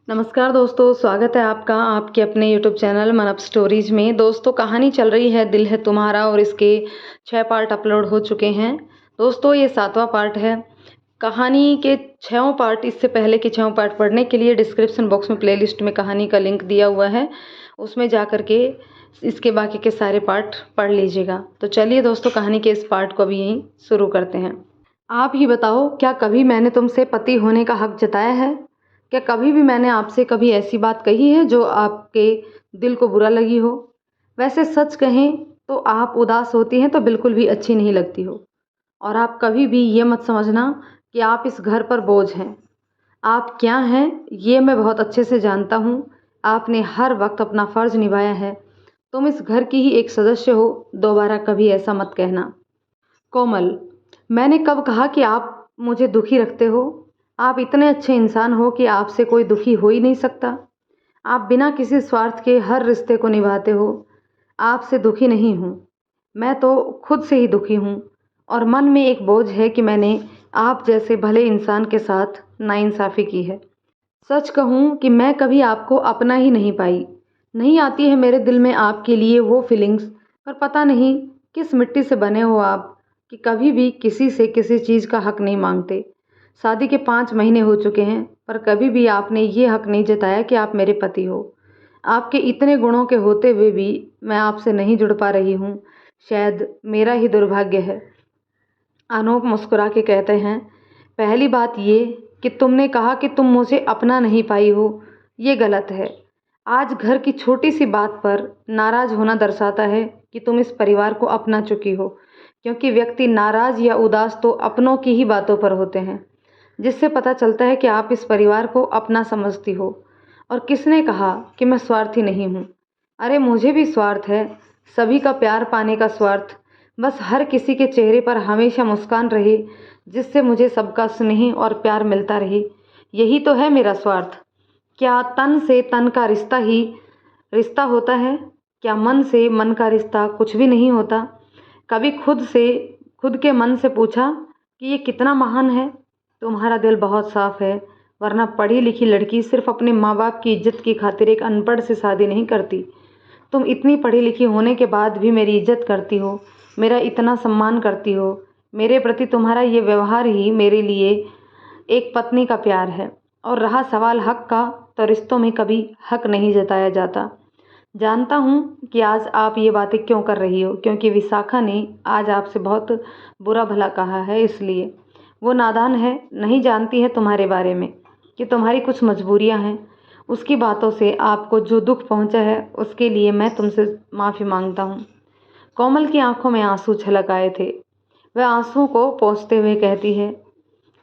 नमस्कार दोस्तों, स्वागत है आपका आपके अपने यूट्यूब चैनल मन अप स्टोरीज में। दोस्तों, कहानी चल रही है दिल है तुम्हारा और इसके 6 पार्ट अपलोड हो चुके हैं। दोस्तों, ये 7वां पार्ट है। कहानी के 6 पार्ट, इससे पहले के 6 पार्ट पढ़ने के लिए डिस्क्रिप्शन बॉक्स में प्लेलिस्ट में कहानी का लिंक दिया हुआ है, उसमें जा कर के इसके बाकी के सारे पार्ट पढ़ लीजिएगा। तो चलिए दोस्तों, कहानी के इस पार्ट को अभी यहीं शुरू करते हैं। आप ही बताओ, क्या कभी मैंने तुमसे पति होने का हक जताया है? क्या कभी भी मैंने आपसे कभी ऐसी बात कही है जो आपके दिल को बुरा लगी हो? वैसे सच कहें तो आप उदास होती हैं तो बिल्कुल भी अच्छी नहीं लगती हो। और आप कभी भी ये मत समझना कि आप इस घर पर बोझ हैं। आप क्या हैं ये मैं बहुत अच्छे से जानता हूँ। आपने हर वक्त अपना फ़र्ज़ निभाया है। तुम इस घर की ही एक सदस्य हो। दोबारा कभी ऐसा मत कहना। कोमल, मैंने कब कहा कि आप मुझे दुखी रखते हो? आप इतने अच्छे इंसान हो कि आपसे कोई दुखी हो ही नहीं सकता। आप बिना किसी स्वार्थ के हर रिश्ते को निभाते हो। आपसे दुखी नहीं हूँ, मैं तो खुद से ही दुखी हूँ। और मन में एक बोझ है कि मैंने आप जैसे भले इंसान के साथ नाइंसाफ़ी की है। सच कहूँ कि मैं कभी आपको अपना ही नहीं पाई। नहीं आती है मेरे दिल में आपके लिए वो फीलिंग्स। पर पता नहीं किस मिट्टी से बने हो आप कि कभी भी किसी से किसी चीज़ का हक नहीं मांगते। शादी के 5 महीने हो चुके हैं, पर कभी भी आपने ये हक नहीं जताया कि आप मेरे पति हो। आपके इतने गुणों के होते हुए भी मैं आपसे नहीं जुड़ पा रही हूँ। शायद मेरा ही दुर्भाग्य है। अनूप मुस्कुरा के कहते हैं, पहली बात ये कि तुमने कहा कि तुम मुझे अपना नहीं पाई हो, ये गलत है। आज घर की छोटी सी बात पर नाराज़ होना दर्शाता है कि तुम इस परिवार को अपना चुकी हो। क्योंकि व्यक्ति नाराज़ या उदास तो अपनों की ही बातों पर होते हैं, जिससे पता चलता है कि आप इस परिवार को अपना समझती हो। और किसने कहा कि मैं स्वार्थी नहीं हूँ? अरे मुझे भी स्वार्थ है, सभी का प्यार पाने का स्वार्थ। बस हर किसी के चेहरे पर हमेशा मुस्कान रहे, जिससे मुझे सबका स्नेह और प्यार मिलता रहे। यही तो है मेरा स्वार्थ। क्या तन से तन का रिश्ता ही रिश्ता होता है? क्या मन से मन का रिश्ता कुछ भी नहीं होता? कभी खुद के मन से पूछा कि ये कितना महान है? तुम्हारा दिल बहुत साफ है, वरना पढ़ी लिखी लड़की सिर्फ अपने माँ बाप की इज्जत की खातिर एक अनपढ़ से शादी नहीं करती। तुम इतनी पढ़ी लिखी होने के बाद भी मेरी इज्जत करती हो, मेरा इतना सम्मान करती हो। मेरे प्रति तुम्हारा ये व्यवहार ही मेरे लिए एक पत्नी का प्यार है। और रहा सवाल हक का, तो रिश्तों में कभी हक नहीं जताया जाता। जानता हूँ कि आज आप ये बातें क्यों कर रही हो, क्योंकि विशाखा ने आज आपसे बहुत बुरा भला कहा है। इसलिए वो नादान है, नहीं जानती है तुम्हारे बारे में कि तुम्हारी कुछ मजबूरियाँ हैं। उसकी बातों से आपको जो दुख पहुँचा है, उसके लिए मैं तुमसे माफ़ी मांगता हूँ। कोमल की आंखों में आंसू छलक आए थे। वह आंसुओं को पोंछते हुए कहती है,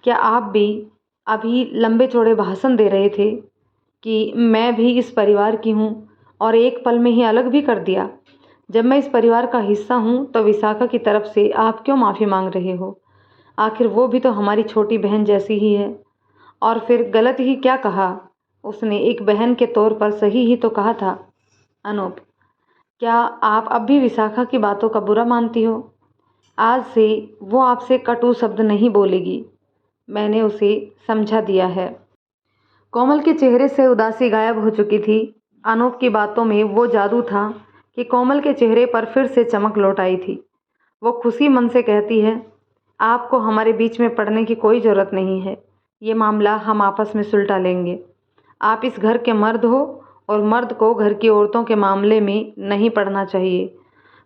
क्या आप भी अभी लंबे चौड़े भाषण दे रहे थे कि मैं भी इस परिवार की हूँ और एक पल में ही अलग भी कर दिया? जब मैं इस परिवार का हिस्सा हूँ तो विशाखा की तरफ से आप क्यों माफ़ी मांग रहे हो? आखिर वो भी तो हमारी छोटी बहन जैसी ही है। और फिर गलत ही क्या कहा उसने? एक बहन के तौर पर सही ही तो कहा था। अनूप, क्या आप अब भी विशाखा की बातों का बुरा मानती हो? आज से वो आपसे कटु शब्द नहीं बोलेगी, मैंने उसे समझा दिया है। कोमल के चेहरे से उदासी गायब हो चुकी थी। अनूप की बातों में वो जादू था कि कोमल के चेहरे पर फिर से चमक लौट आई थी। वो खुशी मन से कहती है, आपको हमारे बीच में पड़ने की कोई ज़रूरत नहीं है। ये मामला हम आपस में सुलझा लेंगे। आप इस घर के मर्द हो और मर्द को घर की औरतों के मामले में नहीं पड़ना चाहिए।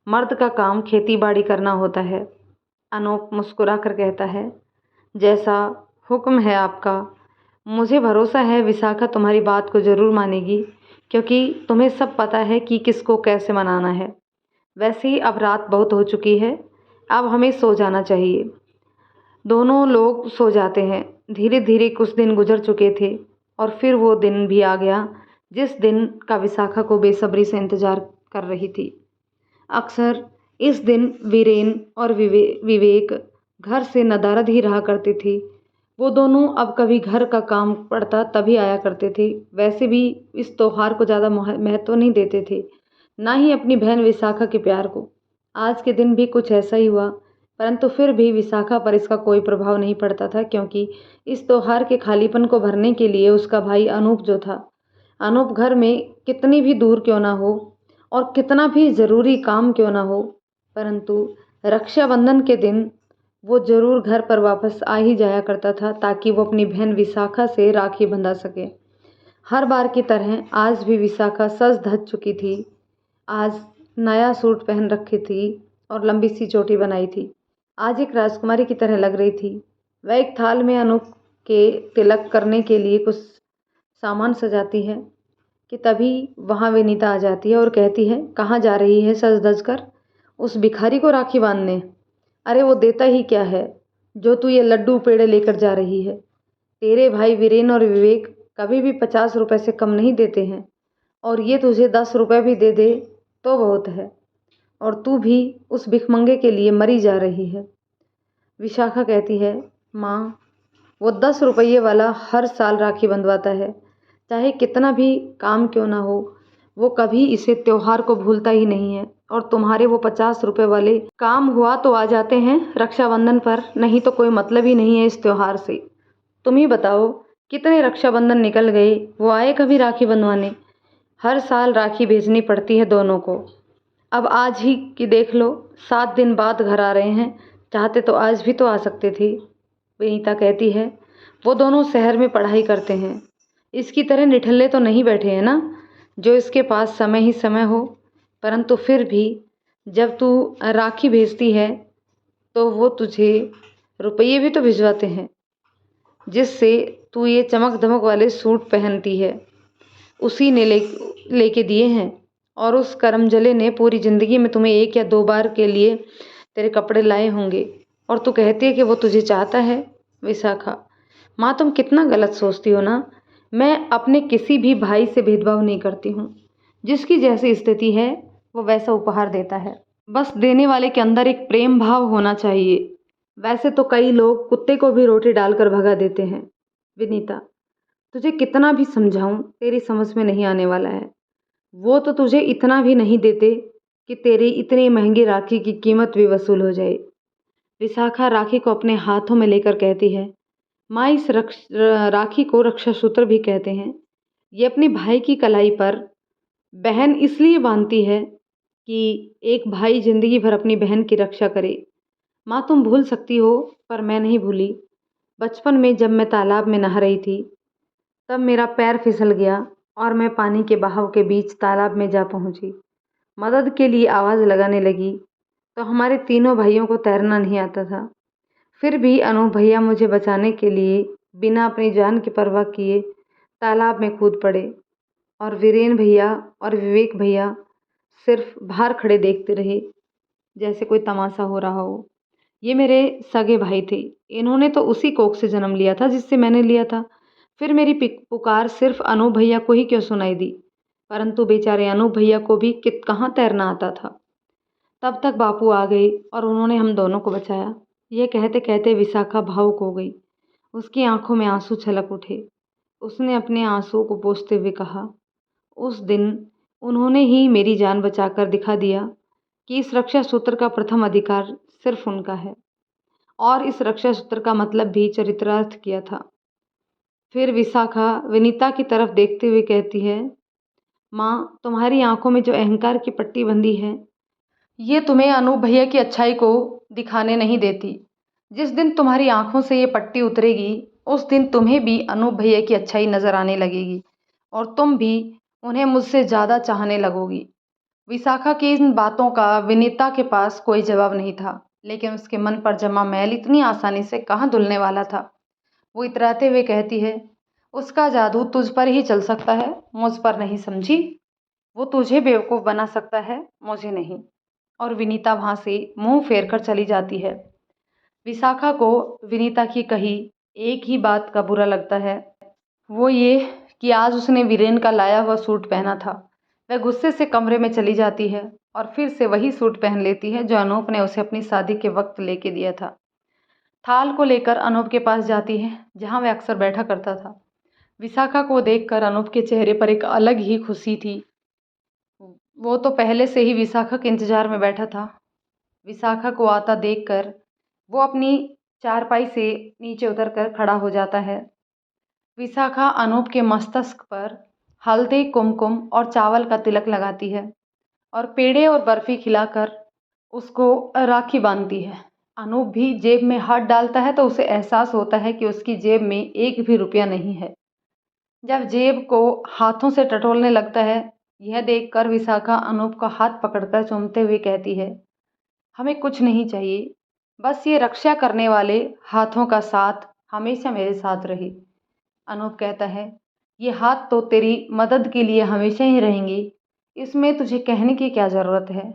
मर्द का काम खेती बाड़ी करना होता है। अनूप मुस्कुरा कर कहता है, जैसा हुक्म है आपका। मुझे भरोसा है विशाखा तुम्हारी बात को ज़रूर मानेगी, क्योंकि तुम्हें सब पता है कि किसको कैसे मनाना है। वैसे ही अब रात बहुत हो चुकी है, अब हमें सो जाना चाहिए। दोनों लोग सो जाते हैं। धीरे धीरे कुछ दिन गुजर चुके थे और फिर वो दिन भी आ गया जिस दिन का विशाखा को बेसब्री से इंतज़ार कर रही थी। अक्सर इस दिन वीरेन और विवेक घर से नदारद ही रहा करते थे। वो दोनों अब कभी घर का काम पड़ता तभी आया करते थे। वैसे भी इस त्योहार को ज़्यादा महत्व नहीं देते थे, ना ही अपनी बहन विशाखा के प्यार को। आज के दिन भी कुछ ऐसा ही हुआ। परंतु फिर भी विशाखा पर इसका कोई प्रभाव नहीं पड़ता था, क्योंकि इस त्योहार के खालीपन को भरने के लिए उसका भाई अनूप जो था, अनूप घर में कितनी भी दूर क्यों ना हो और कितना भी ज़रूरी काम क्यों ना हो, परंतु रक्षाबंधन के दिन वो ज़रूर घर पर वापस आ ही जाया करता था, ताकि वो अपनी बहन विशाखा से राखी बंधा सके। हर बार की तरह आज भी विशाखा सज धज चुकी थी। आज नया सूट पहन रखी थी और लंबी सी चोटी बनाई थी। आज एक राजकुमारी की तरह लग रही थी। वह एक थाल में अनूप के तिलक करने के लिए कुछ सामान सजाती है कि तभी वहाँ विनीता आ जाती है और कहती है, कहाँ जा रही है सज धज कर? उस भिखारी को राखी बांधने? अरे वो देता ही क्या है जो तू ये लड्डू पेड़े लेकर जा रही है? तेरे भाई वीरेन और विवेक कभी भी 50 रुपए से कम नहीं देते हैं, और ये तुझे 10 रुपए भी दे दे तो बहुत है, और तू भी उस भिखमंगे के लिए मरी जा रही है। विशाखा कहती है, माँ, वो 10 रुपये वाला हर साल राखी बंधवाता है, चाहे कितना भी काम क्यों ना हो, वो कभी इसे त्योहार को भूलता ही नहीं है। और तुम्हारे वो 50 रुपये वाले काम हुआ तो आ जाते हैं रक्षाबंधन पर, नहीं तो कोई मतलब ही नहीं है इस त्योहार से। तुम ही बताओ, कितने रक्षाबंधन निकल गए, वो आए कभी राखी बंधवाने? हर साल राखी भेजनी पड़ती है दोनों को। अब आज ही कि देख लो, 7 दिन बाद घर आ रहे हैं, चाहते तो आज भी तो आ सकते थे। विनीता कहती है, वो दोनों शहर में पढ़ाई करते हैं, इसकी तरह निठल्ले तो नहीं बैठे हैं ना, जो इसके पास समय ही समय हो। परंतु फिर भी जब तू राखी भेजती है तो वो तुझे रुपये भी तो भिजवाते हैं, जिससे तू ये चमक धमक वाले सूट पहनती है, उसी ने लेके दिए हैं। और उस करमजले ने पूरी ज़िंदगी में तुम्हें 1 या 2 बार के लिए तेरे कपड़े लाए होंगे, और तू कहती है कि वो तुझे चाहता है। विशाखा, माँ, तुम कितना गलत सोचती हो ना। मैं अपने किसी भी भाई से भेदभाव नहीं करती हूँ। जिसकी जैसी स्थिति है वो वैसा उपहार देता है। बस देने वाले के अंदर एक प्रेम भाव होना चाहिए। वैसे तो कई लोग कुत्ते को भी रोटी डालकर भगा देते हैं। विनीता, तुझे कितना भी समझाऊं तेरी समझ में नहीं आने वाला है। वो तो तुझे इतना भी नहीं देते कि तेरी इतनी महंगी राखी की कीमत भी वसूल हो जाए। विशाखा राखी को अपने हाथों में लेकर कहती है, माँ, इस राखी को रक्षा सूत्र भी कहते हैं। ये अपने भाई की कलाई पर बहन इसलिए बांधती है कि एक भाई जिंदगी भर अपनी बहन की रक्षा करे। माँ, तुम भूल सकती हो पर मैं नहीं भूली। बचपन में जब मैं तालाब में नहा रही थी, तब मेरा पैर फिसल गया और मैं पानी के बहाव के बीच तालाब में जा पहुंची। मदद के लिए आवाज़ लगाने लगी तो हमारे तीनों भाइयों को तैरना नहीं आता था। फिर भी अनूप भैया मुझे बचाने के लिए बिना अपनी जान की परवाह किए तालाब में कूद पड़े, और वीरेन भैया और विवेक भैया सिर्फ बाहर खड़े देखते रहे, जैसे कोई तमाशा हो रहा हो। ये मेरे सगे भाई थे। इन्होंने तो उसी कोख से जन्म लिया था जिससे मैंने लिया था। फिर मेरी पुकार सिर्फ अनूप भैया को ही क्यों सुनाई दी? परंतु बेचारे अनूप भैया को भी कहाँ तैरना आता था। तब तक बापू आ गए और उन्होंने हम दोनों को बचाया। ये कहते कहते विशाखा भावुक हो गई। उसकी आंखों में आंसू छलक उठे। उसने अपने आंसुओं को पोंछते हुए कहा, उस दिन उन्होंने ही मेरी जान बचाकर दिखा दिया कि इस रक्षा सूत्र का प्रथम अधिकार सिर्फ उनका है, और इस रक्षा सूत्र का मतलब भी चरितार्थ किया था। फिर विशाखा विनीता की तरफ देखते हुए कहती है, माँ, तुम्हारी आंखों में जो अहंकार की पट्टी बंधी है, ये तुम्हें अनूप भैया की अच्छाई को दिखाने नहीं देती। जिस दिन तुम्हारी आंखों से ये पट्टी उतरेगी, उस दिन तुम्हें भी अनूप भैया की अच्छाई नजर आने लगेगी, और तुम भी उन्हें मुझसे ज़्यादा चाहने लगोगी। विशाखा की इन बातों का विनीता के पास कोई जवाब नहीं था, लेकिन उसके मन पर जमा मैल इतनी आसानी से कहाँ धुलने वाला था। वो इतराते हुए कहती है, उसका जादू तुझ पर ही चल सकता है, मुझ पर नहीं, समझी? वो तुझे बेवकूफ़ बना सकता है, मुझे नहीं। और विनीता वहाँ से मुंह फेर कर चली जाती है। विशाखा को विनीता की कही एक ही बात का बुरा लगता है, वो ये कि आज उसने वीरेन का लाया हुआ सूट पहना था। वह गुस्से से कमरे में चली जाती है और फिर से वही सूट पहन लेती है जो अनूप ने उसे अपनी शादी के वक्त लेके दिया था। थाल को लेकर अनूप के पास जाती है, जहाँ वह अक्सर बैठा करता था। विशाखा को देखकर अनूप के चेहरे पर एक अलग ही खुशी थी। वो तो पहले से ही विशाखा के इंतजार में बैठा था। विशाखा को आता देखकर वो अपनी चारपाई से नीचे उतरकर खड़ा हो जाता है। विशाखा अनूप के मस्तक पर हल्दी, कुमकुम और चावल का तिलक लगाती है और पेड़े और बर्फी खिलाकर उसको राखी बांधती है। अनूप भी जेब में हाथ डालता है तो उसे एहसास होता है कि उसकी जेब में एक भी रुपया नहीं है। जब जेब को हाथों से टटोलने लगता है, यह देखकर विशाखा अनूप का हाथ पकड़कर चूमते हुए कहती है, हमें कुछ नहीं चाहिए, बस ये रक्षा करने वाले हाथों का साथ हमेशा मेरे साथ रहे। अनूप कहता है, ये हाथ तो तेरी मदद के लिए हमेशा ही रहेंगे, इसमें तुझे कहने की क्या ज़रूरत है।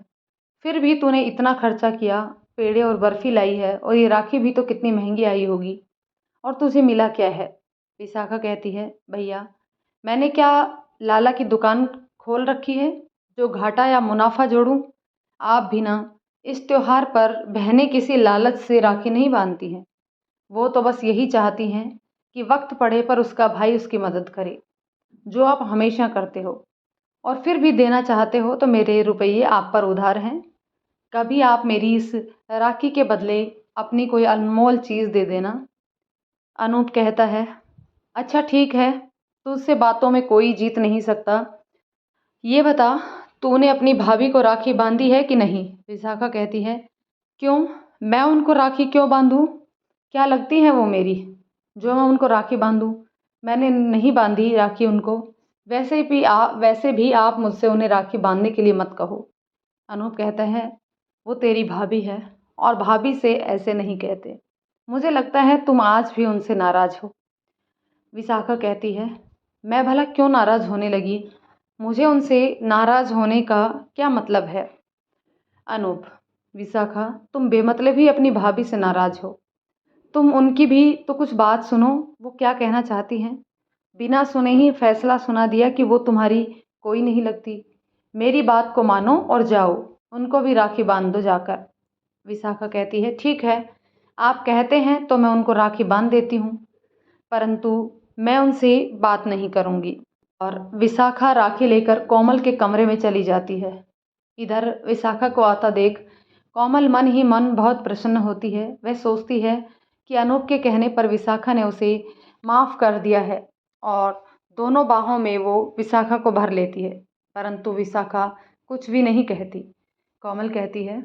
फिर भी तूने इतना खर्चा किया, पेड़े और बर्फी लाई है, और ये राखी भी तो कितनी महंगी आई होगी, और तुझे मिला क्या है। विशाखा कहती है, भैया मैंने क्या लाला की दुकान खोल रखी है जो घाटा या मुनाफा जोड़ूं। आप भी ना इस त्योहार पर बहनें किसी लालच से राखी नहीं बांधती हैं। वो तो बस यही चाहती हैं कि वक्त पड़े पर उसका भाई उसकी मदद करे, जो आप हमेशा करते हो। और फिर भी देना चाहते हो तो मेरे रुपये आप पर उधार हैं। कभी आप मेरी इस राखी के बदले अपनी कोई अनमोल चीज़ दे देना। अनूप कहता है, अच्छा ठीक है, तुझसे बातों में कोई जीत नहीं सकता। ये बता, तूने अपनी भाभी को राखी बांधी है कि नहीं। विशाखा कहती है, क्यों, मैं उनको राखी क्यों बांधूं? क्या लगती है वो मेरी, जो मैं उनको राखी बांधूं? मैंने नहीं बांधी राखी उनको। वैसे भी आप मुझसे उन्हें राखी बांधने के लिए मत कहो। अनूप कहता है, वो तेरी भाभी है और भाभी से ऐसे नहीं कहते। मुझे लगता है तुम आज भी उनसे नाराज़ हो। विशाखा कहती है, मैं भला क्यों नाराज़ होने लगी? मुझे उनसे नाराज़ होने का क्या मतलब है? अनूप, विशाखा तुम बेमतलब ही अपनी भाभी से नाराज़ हो। तुम उनकी भी तो कुछ बात सुनो, वो क्या कहना चाहती हैं। बिना सुने ही फैसला सुना दिया कि वो तुम्हारी कोई नहीं लगती। मेरी बात को मानो और जाओ, उनको भी राखी बांध दो जाकर। विशाखा कहती है, ठीक है, आप कहते हैं तो मैं उनको राखी बांध देती हूँ, परंतु मैं उनसे बात नहीं करूँगी। और विशाखा राखी लेकर कोमल के कमरे में चली जाती है। इधर विशाखा को आता देख कोमल मन ही मन बहुत प्रसन्न होती है। वह सोचती है कि अनूप के कहने पर विशाखा ने उसे माफ़ कर दिया है और दोनों बाहों में वो विशाखा को भर लेती है। परंतु विशाखा कुछ भी नहीं कहती। कोमल कहती है,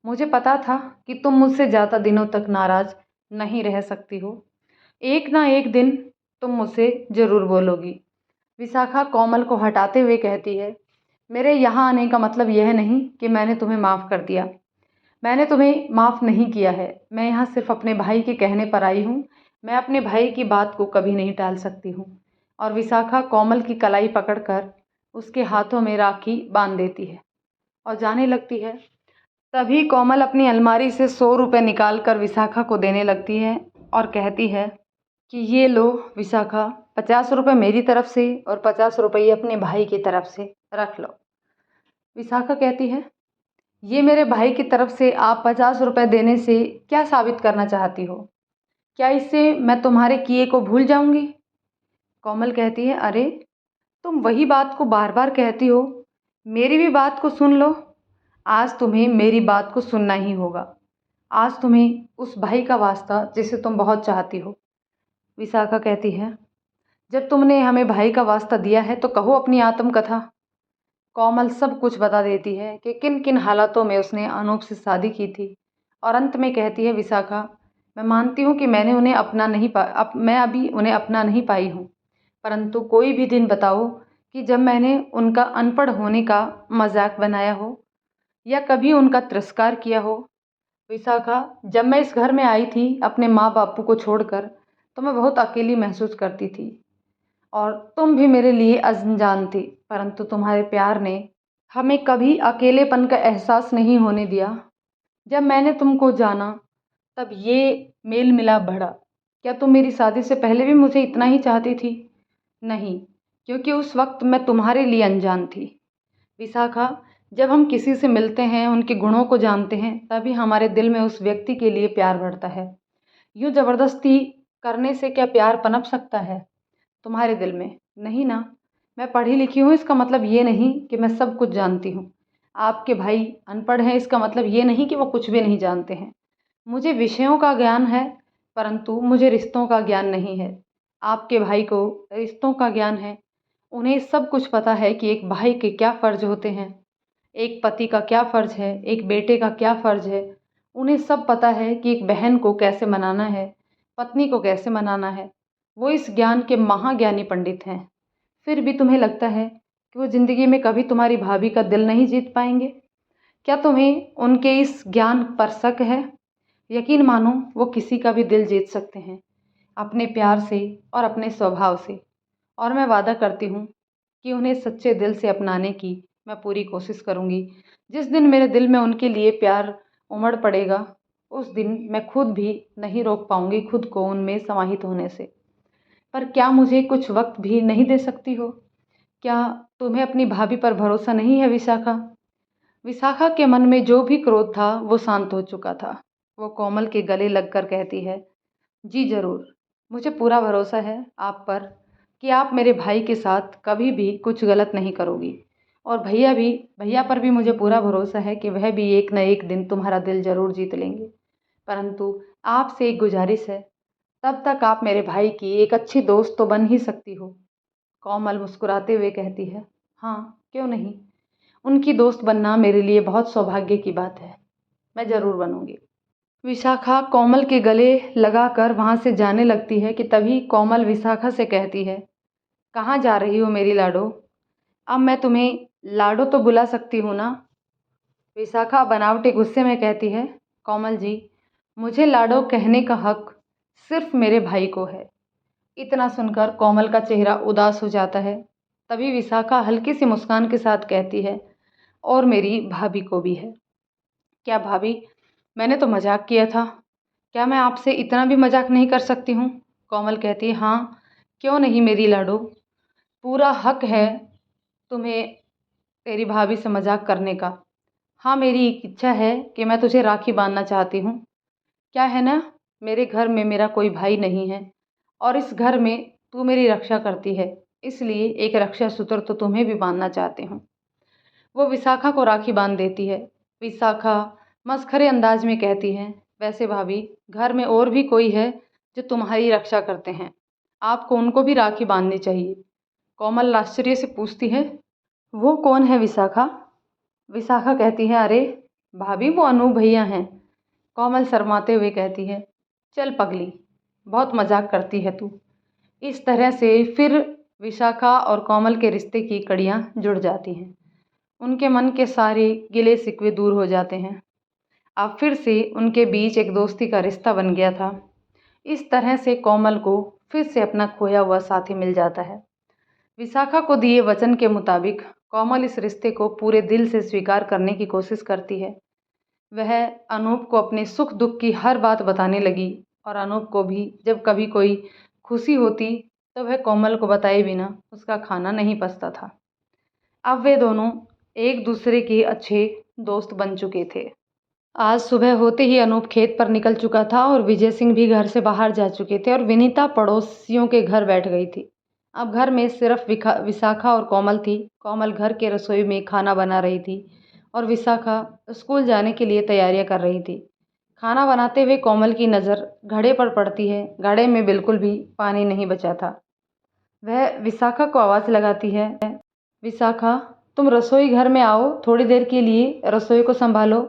मुझे पता था कि तुम मुझसे ज़्यादा दिनों तक नाराज़ नहीं रह सकती हो। एक ना एक दिन तुम मुझसे ज़रूर बोलोगी। विशाखा कोमल को हटाते हुए कहती है, मेरे यहाँ आने का मतलब यह नहीं कि मैंने तुम्हें माफ़ कर दिया। मैंने तुम्हें माफ़ नहीं किया है। मैं यहाँ सिर्फ अपने भाई के कहने पर आई हूँ। मैं अपने भाई की बात को कभी नहीं टाल सकती हूँ। और विशाखा कोमल की कलाई पकड़कर उसके हाथों में राखी बांध देती है और जाने लगती है। तभी कोमल अपनी अलमारी से 100 रुपये निकाल कर विशाखा को देने लगती है और कहती है कि ये लो विशाखा, 50 रुपये मेरी तरफ से और 50 रुपये अपने भाई की तरफ से रख लो। विशाखा कहती है, ये मेरे भाई की तरफ से आप 50 रुपये देने से क्या साबित करना चाहती हो? क्या इससे मैं तुम्हारे किए को भूल जाऊंगी? कोमल कहती है, अरे तुम वही बात को बार बार कहती हो, मेरी भी बात को सुन लो। आज तुम्हें मेरी बात को सुनना ही होगा। आज तुम्हें उस भाई का वास्ता जिसे तुम बहुत चाहती हो। विशाखा कहती है, जब तुमने हमें भाई का वास्ता दिया है तो कहो अपनी आत्मकथा। कोमल सब कुछ बता देती है कि किन किन हालातों में उसने अनूप से शादी की थी और अंत में कहती है, विशाखा मैं मानती हूँ कि मैं अभी उन्हें अपना नहीं पाई हूँ, परंतु कोई भी दिन बताओ कि जब मैंने उनका अनपढ़ होने का मजाक बनाया हो या कभी उनका तिरस्कार किया हो। विशाखा, जब मैं इस घर में आई थी अपने माँ बापू को छोड़कर, तो मैं बहुत अकेली महसूस करती थी और तुम भी मेरे लिए अनजान थी, परंतु तुम्हारे प्यार ने हमें कभी अकेलेपन का एहसास नहीं होने दिया। जब मैंने तुमको जाना तब ये मेल मिलाप बढ़ा। क्या तुम मेरी शादी से पहले भी मुझे इतना ही चाहती थी? नहीं, क्योंकि उस वक्त मैं तुम्हारे लिए अनजान थी। विशाखा, जब हम किसी से मिलते हैं, उनके गुणों को जानते हैं, तभी हमारे दिल में उस व्यक्ति के लिए प्यार बढ़ता है। यूँ ज़बरदस्ती करने से क्या प्यार पनप सकता है तुम्हारे दिल में? नहीं ना। मैं पढ़ी लिखी हूँ इसका मतलब ये नहीं कि मैं सब कुछ जानती हूँ। आपके भाई अनपढ़ हैं इसका मतलब ये नहीं कि वो कुछ भी नहीं जानते हैं। मुझे विषयों का ज्ञान है, परंतु मुझे रिश्तों का ज्ञान नहीं है। आपके भाई को रिश्तों का ज्ञान है। उन्हें सब कुछ पता है कि एक भाई के क्या फ़र्ज़ होते हैं, एक पति का क्या फ़र्ज़ है, एक बेटे का क्या फ़र्ज़ है। उन्हें सब पता है कि एक बहन को कैसे मनाना है, पत्नी को कैसे मनाना है। वो इस ज्ञान के महाज्ञानी पंडित हैं। फिर भी तुम्हें लगता है कि वो ज़िंदगी में कभी तुम्हारी भाभी का दिल नहीं जीत पाएँगे? क्या तुम्हें उनके इस ज्ञान पर शक है? यकीन मानो वो किसी का भी दिल जीत सकते हैं, अपने प्यार से और अपने स्वभाव से। और मैं वादा करती हूँ कि उन्हें सच्चे दिल से अपनाने की मैं पूरी कोशिश करूँगी। जिस दिन मेरे दिल में उनके लिए प्यार उमड़ पड़ेगा, उस दिन मैं खुद भी नहीं रोक पाऊँगी खुद को उनमें समाहित होने से। पर क्या मुझे कुछ वक़्त भी नहीं दे सकती हो? क्या तुम्हें अपनी भाभी पर भरोसा नहीं है विशाखा? विशाखा के मन में जो भी क्रोध था वो शांत हो चुका था। वो कोमल के गले लगकर कहती है, जी ज़रूर, मुझे पूरा भरोसा है आप पर कि आप मेरे भाई के साथ कभी भी कुछ गलत नहीं करोगी। और भैया पर भी मुझे पूरा भरोसा है कि वह भी एक न एक दिन तुम्हारा दिल ज़रूर जीत लेंगे। परंतु आपसे एक गुजारिश है, तब तक आप मेरे भाई की एक अच्छी दोस्त तो बन ही सकती हो। कोमल मुस्कुराते हुए कहती है, हाँ, क्यों नहीं? उनकी दोस्त बनना मेरे लिए बहुत सौभाग्य की बात है। मैं ज़रूर बनूँगी। विशाखा कोमल के गले लगाकर वहाँ से जाने लगती है कि तभी कोमल विशाखा से कहती है, कहाँ जा रही हो मेरी लाडो? अब मैं तुम्हें लाडो तो बुला सकती हूँ ना? विशाखा बनावटी गुस्से में कहती है, कोमल जी, मुझे लाडो कहने का हक सिर्फ मेरे भाई को है। इतना सुनकर कोमल का चेहरा उदास हो जाता है। तभी विशाखा हल्की सी मुस्कान के साथ कहती है, और मेरी भाभी को भी है। क्या भाभी, मैंने तो मजाक किया था। क्या मैं आपसे इतना भी मजाक नहीं कर सकती हूँ? कोमल कहती है, हाँ, क्यों नहीं मेरी लाडो, पूरा हक है तुम्हें तेरी भाभी से मजाक करने का। हाँ, मेरी एक इच्छा है कि मैं तुझे राखी बांधना चाहती हूँ। क्या है ना, मेरे घर में मेरा कोई भाई नहीं है और इस घर में तू मेरी रक्षा करती है, इसलिए एक रक्षा सूत्र तो तुम्हें भी बांधना चाहती हूँ। वो विशाखा को राखी बांध देती है। विशाखा मस्खरे अंदाज में कहती है, वैसे भाभी, घर में और भी कोई है जो तुम्हारी रक्षा करते हैं, आपको उनको भी राखी बांधनी चाहिए। कोमल आश्चर्य से पूछती है, वो कौन है विशाखा? विशाखा कहती है, अरे भाभी, वो अनूप भैया हैं। कोमल शर्माते हुए कहती है, चल पगली, बहुत मजाक करती है तू। इस तरह से फिर विशाखा और कोमल के रिश्ते की कड़ियाँ जुड़ जाती हैं। उनके मन के सारे गिले शिकवे दूर हो जाते हैं। अब फिर से उनके बीच एक दोस्ती का रिश्ता बन गया था। इस तरह से कोमल को फिर से अपना खोया हुआ साथी मिल जाता है। विशाखा को दिए वचन के मुताबिक कोमल इस रिश्ते को पूरे दिल से स्वीकार करने की कोशिश करती है। वह अनूप को अपने सुख दुख की हर बात बताने लगी और अनूप को भी जब कभी कोई खुशी होती तो वह कोमल को बताए बिना उसका खाना नहीं पचता था। अब वे दोनों एक दूसरे के अच्छे दोस्त बन चुके थे। आज सुबह होते ही अनूप खेत पर निकल चुका था और विजय सिंह भी घर से बाहर जा चुके थे और विनीता पड़ोसियों के घर बैठ गई थी। अब घर में सिर्फ विशाखा और कोमल थी। कोमल घर के रसोई में खाना बना रही थी और विशाखा स्कूल जाने के लिए तैयारियां कर रही थी। खाना बनाते हुए कोमल की नज़र घड़े पर पड़ती है। घड़े में बिल्कुल भी पानी नहीं बचा था। वह विशाखा को आवाज़ लगाती है, विशाखा, तुम रसोई घर में आओ, थोड़ी देर के लिए रसोई को संभालो,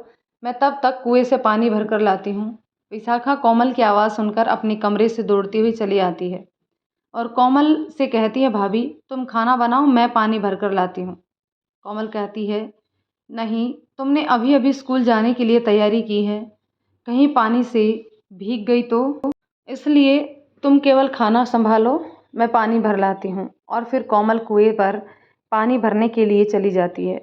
मैं तब तक कुएं से पानी भर कर लाती हूँ। विशाखा कोमल की आवाज़ सुनकर अपने कमरे से दौड़ती हुई चली आती है और कोमल से कहती है, भाभी, तुम खाना बनाओ, मैं पानी भर कर लाती हूँ। कोमल कहती है, नहीं, तुमने अभी अभी स्कूल जाने के लिए तैयारी की है, कहीं पानी से भीग गई तो इसलिए तुम केवल खाना संभालो, मैं पानी भर लाती हूँ। और फिर कोमल कुएं पर पानी भरने के लिए चली जाती है।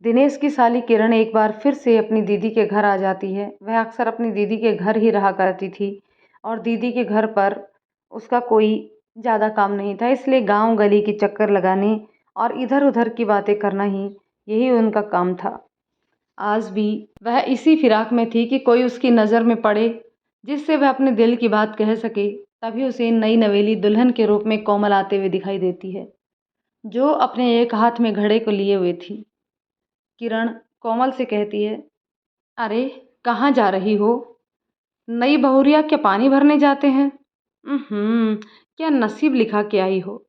दिनेश की साली किरण एक बार फिर से अपनी दीदी के घर आ जाती है। वह अक्सर अपनी दीदी के घर ही रहा करती थी और दीदी के घर पर उसका कोई ज़्यादा काम नहीं था, इसलिए गांव गली की चक्कर लगाने और इधर उधर की बातें करना ही यही उनका काम था। आज भी वह इसी फिराक में थी कि कोई उसकी नज़र में पड़े जिससे वह अपने दिल की बात कह सके। तभी उसे नई नवेली दुल्हन के रूप में कोमल आते हुए दिखाई देती है, जो अपने एक हाथ में घड़े को लिए हुए थी। किरण कोमल से कहती है, अरे कहाँ जा रही हो? नई बहुरिया क्या पानी भरने जाते हैं? क्या नसीब लिखा के आई हो।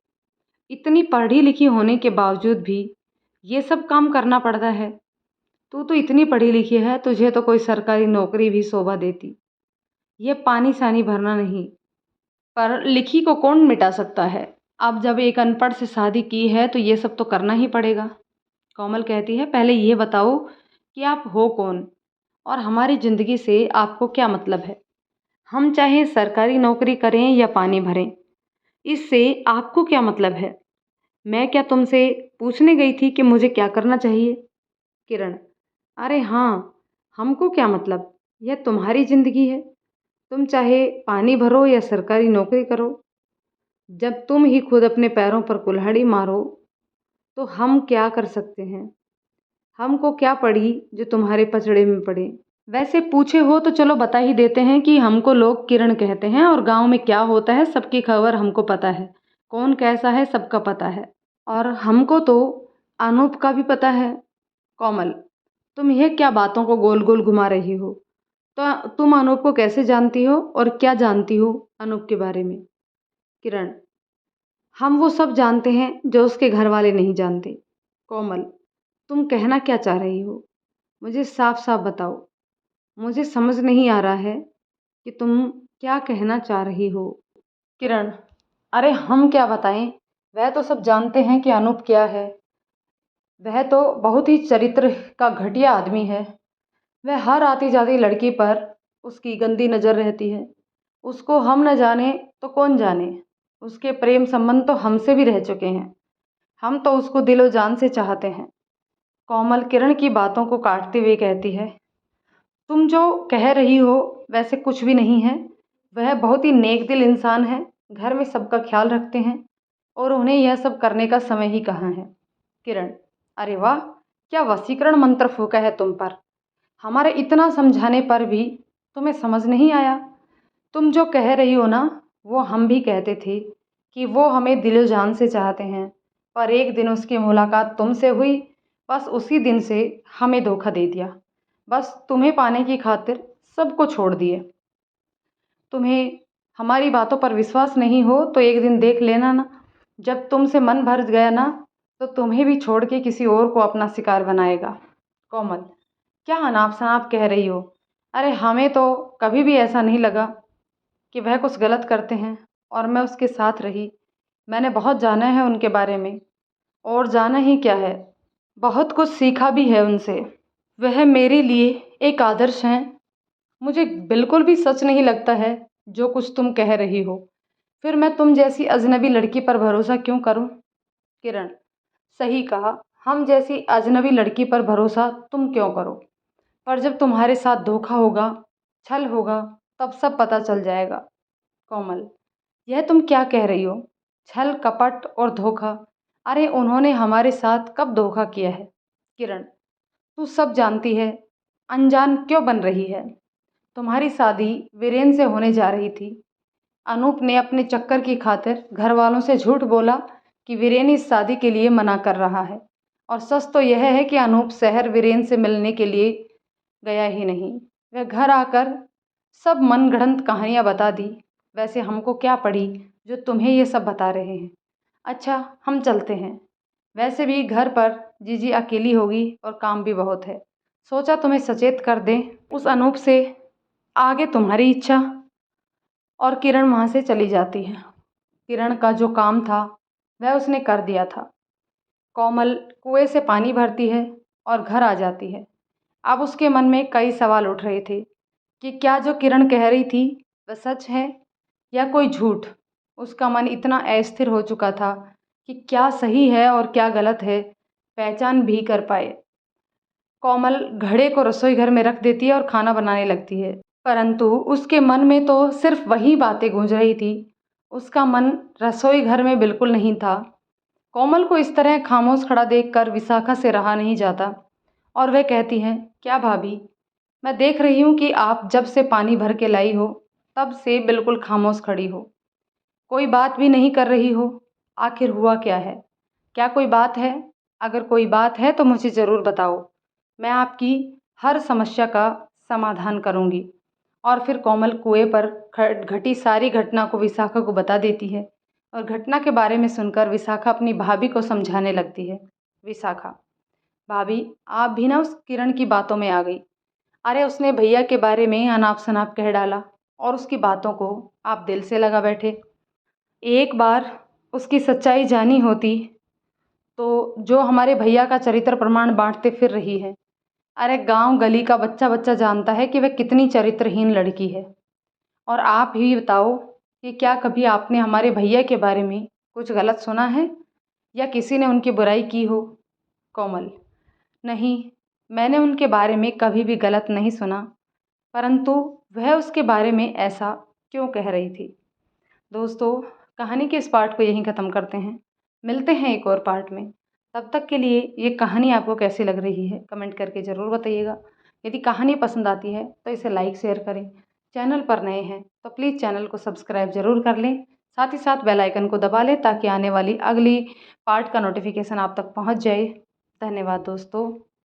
इतनी पढ़ी लिखी होने के बावजूद भी ये सब काम करना पड़ता है। तू तो इतनी पढ़ी लिखी है, तुझे तो कोई सरकारी नौकरी भी शोभा देती। ये पानी सानी भरना नहीं, पर लिखी को कौन मिटा सकता है। अब जब एक अनपढ़ से शादी की है तो ये सब तो करना ही पड़ेगा। कोमल कहती है, पहले ये बताओ कि आप हो कौन और हमारी ज़िंदगी से आपको क्या मतलब है। हम चाहे सरकारी नौकरी करें या पानी भरें, इससे आपको क्या मतलब है। मैं क्या तुमसे पूछने गई थी कि मुझे क्या करना चाहिए। किरण, अरे हाँ, हमको क्या मतलब, यह तुम्हारी ज़िंदगी है। तुम चाहे पानी भरो या सरकारी नौकरी करो। जब तुम ही खुद अपने पैरों पर कुल्हाड़ी मारो तो हम क्या कर सकते हैं। हमको क्या पड़ी जो तुम्हारे पचड़े में पड़े। वैसे पूछे हो तो चलो बता ही देते हैं कि हमको लोग किरण कहते हैं और गांव में क्या होता है सबकी खबर हमको पता है। कौन कैसा है सबका पता है। और हमको तो अनूप का भी पता है। कोमल, तुम यह क्या बातों को गोल गोल घुमा रही हो। तो तुम अनूप को कैसे जानती हो और क्या जानती हो अनूप के बारे में। किरण, हम वो सब जानते हैं जो उसके घर वाले नहीं जानते। कोमल, तुम कहना क्या चाह रही हो, मुझे साफ साफ बताओ। मुझे समझ नहीं आ रहा है कि तुम क्या कहना चाह रही हो। किरण, अरे हम क्या बताएं, वह तो सब जानते हैं कि अनूप क्या है। वह तो बहुत ही चरित्र का घटिया आदमी है। वह हर आती जाती लड़की पर उसकी गंदी नज़र रहती है। उसको हम न जाने तो कौन जाने। उसके प्रेम संबंध तो हमसे भी रह चुके हैं। हम तो उसको दिलो जान से चाहते हैं। कोमल किरण की बातों को काटते हुए कहती है, तुम जो कह रही हो वैसे कुछ भी नहीं है। वह बहुत ही नेक दिल इंसान है, घर में सबका ख्याल रखते हैं और उन्हें यह सब करने का समय ही कहाँ है। किरण, अरे वाह, क्या वशीकरण मंत्र फूका है तुम पर। हमारे इतना समझाने पर भी तुम्हें समझ नहीं आया। तुम जो कह रही हो ना, वो हम भी कहते थे कि वो हमें दिलो जान से चाहते हैं, पर एक दिन उसकी मुलाकात तुमसे हुई, बस उसी दिन से हमें धोखा दे दिया। बस तुम्हें पाने की खातिर सबको छोड़ दिए। तुम्हें हमारी बातों पर विश्वास नहीं हो तो एक दिन देख लेना ना। जब तुमसे मन भर गया ना तो तुम्हें भी छोड़ के किसी और को अपना शिकार बनाएगा। कोमल, क्या अनाप शनाप कह रही हो। अरे हमें तो कभी भी ऐसा नहीं लगा कि वह कुछ गलत करते हैं और मैं उसके साथ रही। मैंने बहुत जाना है उनके बारे में, और जाना ही क्या है, बहुत कुछ सीखा भी है उनसे। वह मेरे लिए एक आदर्श हैं। मुझे बिल्कुल भी सच नहीं लगता है जो कुछ तुम कह रही हो। फिर मैं तुम जैसी अजनबी लड़की पर भरोसा क्यों करूं। किरण, सही कहा, हम जैसी अजनबी लड़की पर भरोसा तुम क्यों करो। पर जब तुम्हारे साथ धोखा होगा, छल होगा, तब सब पता चल जाएगा। कोमल, यह तुम क्या कह रही हो। छल कपट और धोखा, अरे उन्होंने हमारे साथ कब धोखा किया है। किरण, तू सब जानती है, अनजान क्यों बन रही है। तुम्हारी शादी वीरेन से होने जा रही थी। अनूप ने अपने चक्कर की खातिर घर वालों से झूठ बोला कि वीरेन इस शादी के लिए मना कर रहा है, और सच तो यह है कि अनूप शहर वीरेन से मिलने के लिए गया ही नहीं। वह घर आकर सब मनगढ़ंत कहानियाँ बता दी। वैसे हमको क्या पड़ी जो तुम्हें ये सब बता रहे हैं। अच्छा, हम चलते हैं। वैसे भी घर पर जीजी अकेली होगी और काम भी बहुत है। सोचा तुम्हें सचेत कर दें उस अनूप से। आगे तुम्हारी इच्छा। और किरण वहाँ से चली जाती है। किरण का जो काम था वह उसने कर दिया था। कोमल कुएं से पानी भरती है और घर आ जाती है। अब उसके मन में कई सवाल उठ रहे थे कि क्या जो किरण कह रही थी वह सच है या कोई झूठ। उसका मन इतना अस्थिर हो चुका था कि क्या सही है और क्या गलत है पहचान भी कर पाए। कोमल घड़े को रसोई घर में रख देती है और खाना बनाने लगती है, परंतु उसके मन में तो सिर्फ वही बातें गूंज रही थी। उसका मन रसोई घर में बिल्कुल नहीं था। कोमल को इस तरह खामोश खड़ा देखकर विशाखा से रहा नहीं जाता और वह कहती है, क्या भाभी, मैं देख रही हूँ कि आप जब से पानी भर के लाई हो तब से बिल्कुल खामोश खड़ी हो, कोई बात भी नहीं कर रही हो। आखिर हुआ क्या है, क्या कोई बात है। अगर कोई बात है तो मुझे ज़रूर बताओ, मैं आपकी हर समस्या का समाधान करूँगी। और फिर कोमल कुएं पर घटी सारी घटना को विशाखा को बता देती है और घटना के बारे में सुनकर विशाखा अपनी भाभी को समझाने लगती है। विशाखा, भाभी आप भी ना उस किरण की बातों में आ गई। अरे उसने भैया के बारे में अनाप शनाप कह डाला और उसकी बातों को आप दिल से लगा बैठे। एक बार उसकी सच्चाई जानी होती तो जो हमारे भैया का चरित्र प्रमाण बांटते फिर रही है। अरे गांव गली का बच्चा बच्चा जानता है कि वह कितनी चरित्रहीन लड़की है। और आप ही बताओ कि क्या कभी आपने हमारे भैया के बारे में कुछ गलत सुना है या किसी ने उनकी बुराई की हो? कोमल, नहीं, मैंने उनके बारे में कभी भी गलत नहीं सुना, परंतु वह उसके बारे में ऐसा क्यों कह रही थी। दोस्तों, कहानी के इस पार्ट को यहीं ख़त्म करते हैं। मिलते हैं एक और पार्ट में। तब तक के लिए ये कहानी आपको कैसी लग रही है कमेंट करके ज़रूर बताइएगा। यदि कहानी पसंद आती है तो इसे लाइक शेयर करें। चैनल पर नए हैं तो प्लीज़ चैनल को सब्सक्राइब ज़रूर कर लें। साथ ही साथ बेल आइकन को दबा लें ताकि आने वाली अगली पार्ट का नोटिफिकेशन आप तक पहुंच जाए। धन्यवाद दोस्तों।